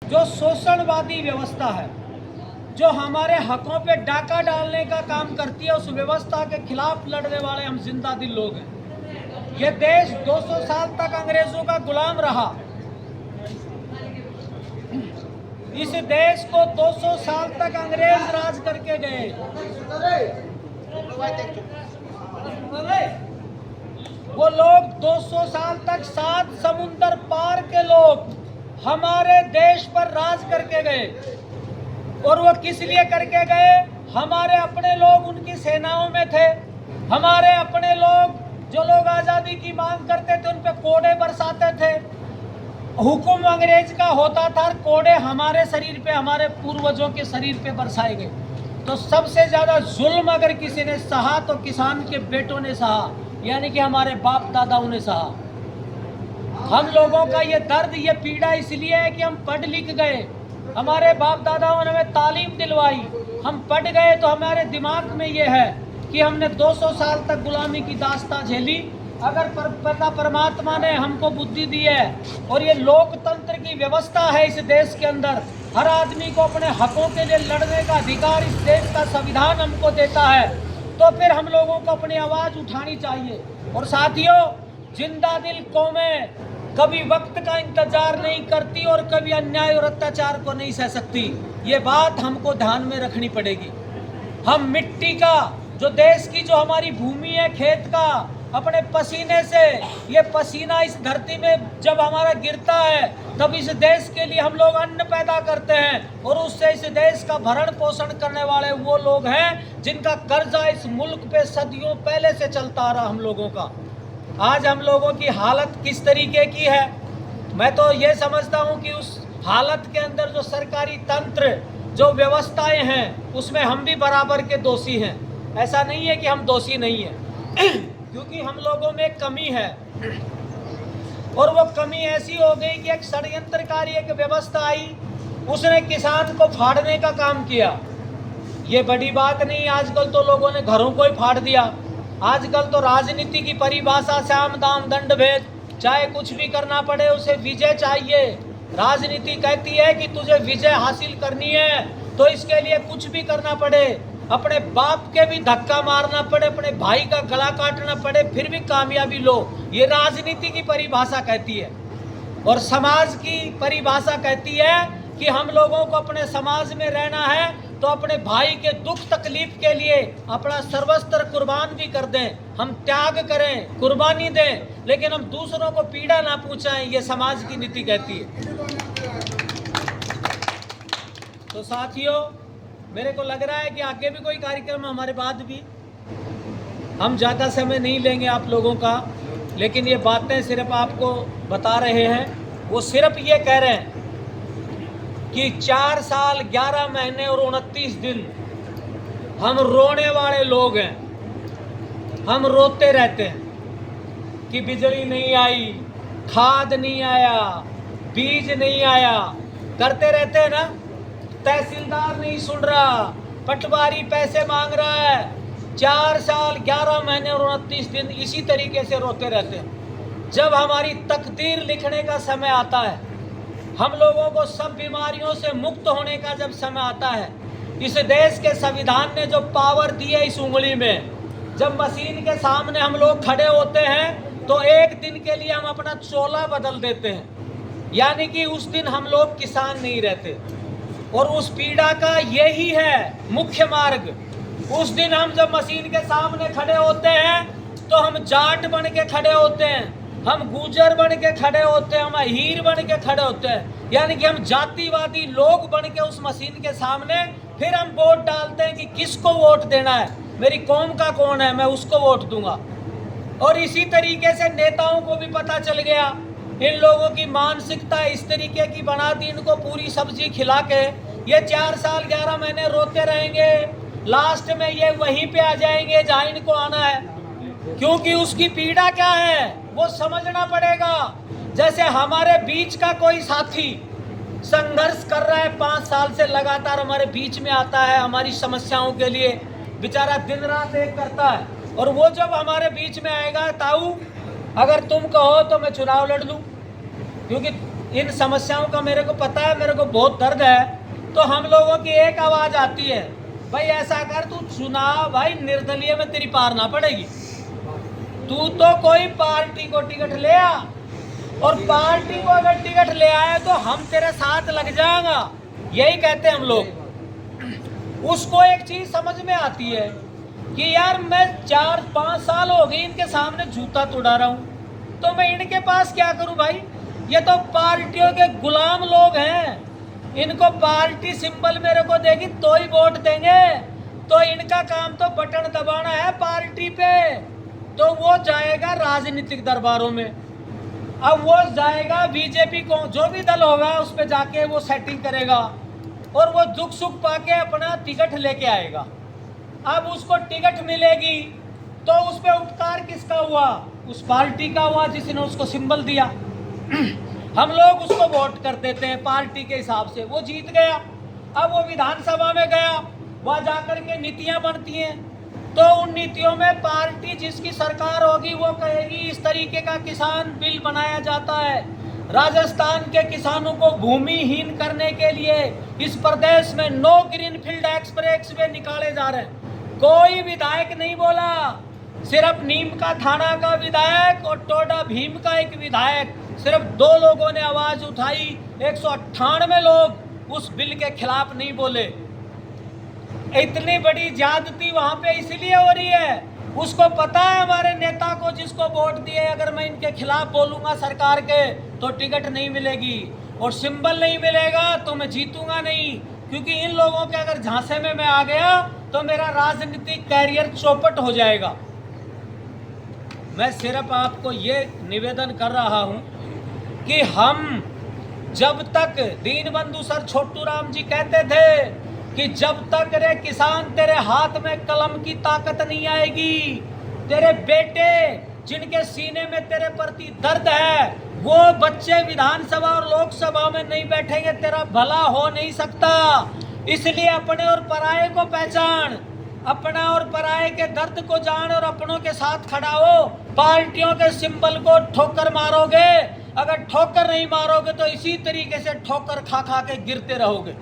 जो शोषणवादी व्यवस्था है, जो हमारे हकों पे डाका डालने का काम करती है, उस व्यवस्था के खिलाफ लड़ने वाले हम जिंदा दिल लोग हैं। ये देश 200 साल तक अंग्रेजों का गुलाम रहा। इस देश को 200 साल तक अंग्रेज राज करके गए। वो लोग 200 साल तक 7 समुंदर पार के लोग हमारे देश पर राज करके गए। और वो किस लिए करके गए? हमारे अपने लोग उनकी सेनाओं में थे। हमारे अपने लोग, जो लोग आज़ादी की मांग करते थे, उन पे कोड़े बरसाते थे। हुक्म अंग्रेज का होता था, कोड़े हमारे शरीर पे, हमारे पूर्वजों के शरीर पे बरसाए गए। तो सबसे ज़्यादा जुल्म अगर किसी ने सहा तो किसान के बेटों ने सहा, यानी कि हमारे बाप दादाओं ने सहा। हम लोगों का ये दर्द, ये पीड़ा इसलिए है कि हम पढ़ लिख गए। हमारे बाप दादाओं ने हमें तालीम दिलवाई, हम पढ़ गए, तो हमारे दिमाग में ये है कि हमने 200 साल तक गुलामी की दास्तां झेली। अगर पिता परमात्मा ने हमको बुद्धि दी है और ये लोकतंत्र की व्यवस्था है इस देश के अंदर, हर आदमी को अपने हकों के लिए लड़ने का अधिकार इस देश का संविधान हमको देता है, तो फिर हम लोगों को अपनी आवाज़ उठानी चाहिए। और साथियों, जिंदा दिल कौमें कभी वक्त का इंतजार नहीं करती और कभी अन्याय और अत्याचार को नहीं सह सकती। ये बात हमको ध्यान में रखनी पड़ेगी। हम मिट्टी का, जो देश की, जो हमारी भूमि है, खेत का, अपने पसीने से, ये पसीना इस धरती में जब हमारा गिरता है, तब इस देश के लिए हम लोग अन्न पैदा करते हैं और उससे इस देश का भरण पोषण करने वाले वो लोग हैं जिनका कर्जा इस मुल्क पे सदियों पहले से चलता आ रहा हम लोगों का। आज हम लोगों की हालत किस तरीके की है, मैं तो ये समझता हूँ कि उस हालत के अंदर जो सरकारी तंत्र, जो व्यवस्थाएं हैं, उसमें हम भी बराबर के दोषी हैं। ऐसा नहीं है कि हम दोषी नहीं हैं क्योंकि हम लोगों में कमी है। और वो कमी ऐसी हो गई कि एक षड्यंत्रकारी एक व्यवस्था आई, उसने किसान को फाड़ने का काम किया। ये बड़ी बात नहीं, आजकल तो लोगों ने घरों को ही फाड़ दिया। आजकल तो राजनीति की परिभाषा साम दाम दंड भेद, चाहे कुछ भी करना पड़े उसे विजय चाहिए। राजनीति कहती है कि तुझे विजय हासिल करनी है तो इसके लिए कुछ भी करना पड़े, अपने बाप के भी धक्का मारना पड़े, अपने भाई का गला काटना पड़े, फिर भी कामयाबी लो। ये राजनीति की परिभाषा कहती है। और समाज की परिभाषा कहती है कि हम लोगों को अपने समाज में रहना है तो अपने भाई के दुख तकलीफ के लिए अपना सर्वस्त्र कुर्बान भी कर दें, हम त्याग करें, कुर्बानी दें, लेकिन हम दूसरों को पीड़ा ना पहुंचाएं। ये समाज की नीति कहती है। तो साथियों, मेरे को लग रहा है कि आगे भी कोई कार्यक्रम हमारे बाद भी, हम ज़्यादा समय नहीं लेंगे आप लोगों का, लेकिन ये बातें सिर्फ आपको बता रहे हैं। वो सिर्फ ये कह रहे हैं कि 4 साल 11 महीने और 29 दिन हम रोने वाले लोग हैं। हम रोते रहते हैं कि बिजली नहीं आई, खाद नहीं आया, बीज नहीं आया, करते रहते हैं ना। तहसीलदार नहीं सुन रहा, पटवारी पैसे मांग रहा है। 4 साल 11 महीने और 29 दिन इसी तरीके से रोते रहते हैं। जब हमारी तकदीर लिखने का समय आता है, हम लोगों को सब बीमारियों से मुक्त होने का जब समय आता है, इस देश के संविधान ने जो पावर दी है इस उंगली में, जब मशीन के सामने हम लोग खड़े होते हैं तो एक दिन के लिए हम अपना चोला बदल देते हैं, यानी कि उस दिन हम लोग किसान नहीं रहते। और उस पीड़ा का यही है मुख्य मार्ग। उस दिन हम जब मशीन के सामने खड़े होते हैं तो हम जाट बन के खड़े होते हैं, हम गुजर बन के खड़े होते हैं, हम अहीर बन के खड़े होते हैं, यानी कि हम जातिवादी लोग बन के उस मशीन के सामने फिर हम वोट डालते हैं कि किसको वोट देना है, मेरी कौम का कौन है, मैं उसको वोट दूंगा। और इसी तरीके से नेताओं को भी पता चल गया, इन लोगों की मानसिकता इस तरीके की बना दी, इनको पूरी सब्जी खिला के ये 4 साल 11 महीने रोते रहेंगे, लास्ट में ये वहीं पे आ जाएंगे जहाँ इनको आना है। क्योंकि उसकी पीड़ा क्या है वो समझना पड़ेगा। जैसे हमारे बीच का कोई साथी संघर्ष कर रहा है, 5 साल से लगातार हमारे बीच में आता है, हमारी समस्याओं के लिए बेचारा दिन रात एक करता है, और वो जब हमारे बीच में आएगा, ताऊ अगर तुम कहो तो मैं चुनाव लड़ लूँ, क्योंकि इन समस्याओं का मेरे को पता है, मेरे को बहुत दर्द है, तो हम लोगों की एक आवाज आती है, भाई ऐसा कर, तू चुनाव भाई निर्दलीय में तेरी पार ना पड़ेगी, तू तो कोई पार्टी को टिकट ले आ, और पार्टी को अगर टिकट ले आए तो हम तेरे साथ लग जाएगा, यही कहते हैं हम लोग। उसको एक चीज समझ में आती है कि यार मैं 4-5 साल हो गए इनके सामने जूता तुड़ा रहा हूं, तो मैं इनके पास क्या करूं भाई, ये तो पार्टियों के गुलाम लोग हैं, इनको पार्टी सिंबल मेरे को देगी तो ही वोट देंगे, तो इनका काम तो बटन दबाना है पार्टी पे, तो वो जाएगा राजनीतिक दरबारों में, अब वो जाएगा बीजेपी को, जो भी दल होगा उस पे जाके वो सेटिंग करेगा और वो दुख सुख पाके अपना टिकट लेके आएगा। अब उसको टिकट मिलेगी तो उस पे उपकार किसका हुआ, उस पार्टी का हुआ जिसने उसको सिंबल दिया। हम लोग उसको वोट कर देते हैं पार्टी के हिसाब से, वो जीत गया, अब वो विधानसभा में गया, वहां जाकर के नीतियां बनती हैं, तो उन नीतियों में पार्टी जिसकी सरकार होगी वो कहेगी इस तरीके का किसान बिल बनाया जाता है, राजस्थान के किसानों को भूमिहीन करने के लिए इस प्रदेश में नो ग्रीनफील्ड एक्सप्रेस वे निकाले जा रहे हैं। कोई विधायक नहीं बोला, सिर्फ नीम का थाना का विधायक और टोडा भीम का एक विधायक, सिर्फ 2 लोगों ने आवाज उठाई, 198 लोग उस बिल के खिलाफ नहीं बोले। इतनी बड़ी ज्यादती वहां पे इसलिए हो रही है, उसको पता है हमारे नेता को जिसको वोट दिए, अगर मैं इनके खिलाफ बोलूंगा सरकार के तो टिकट नहीं मिलेगी और सिंबल नहीं मिलेगा तो मैं जीतूंगा नहीं, क्योंकि इन लोगों के अगर झांसे में मैं आ गया तो मेरा राजनीतिक कैरियर चौपट हो जाएगा। मैं सिर्फ आपको ये निवेदन कर रहा हूं कि हम जब तक, दीनबंधु सर छोटू राम जी कहते थे कि जब तक रे किसान तेरे हाथ में कलम की ताकत नहीं आएगी, तेरे बेटे जिनके सीने में तेरे प्रति दर्द है वो बच्चे विधानसभा और लोकसभा में नहीं बैठेंगे, तेरा भला हो नहीं सकता। इसलिए अपने और पराये को पहचान, अपना और पराये के दर्द को जान और अपनों के साथ खड़ा हो। पार्टियों के सिंबल को ठोकर मारोगे, अगर ठोकर नहीं मारोगे तो इसी तरीके से ठोकर खा खा के गिरते रहोगे।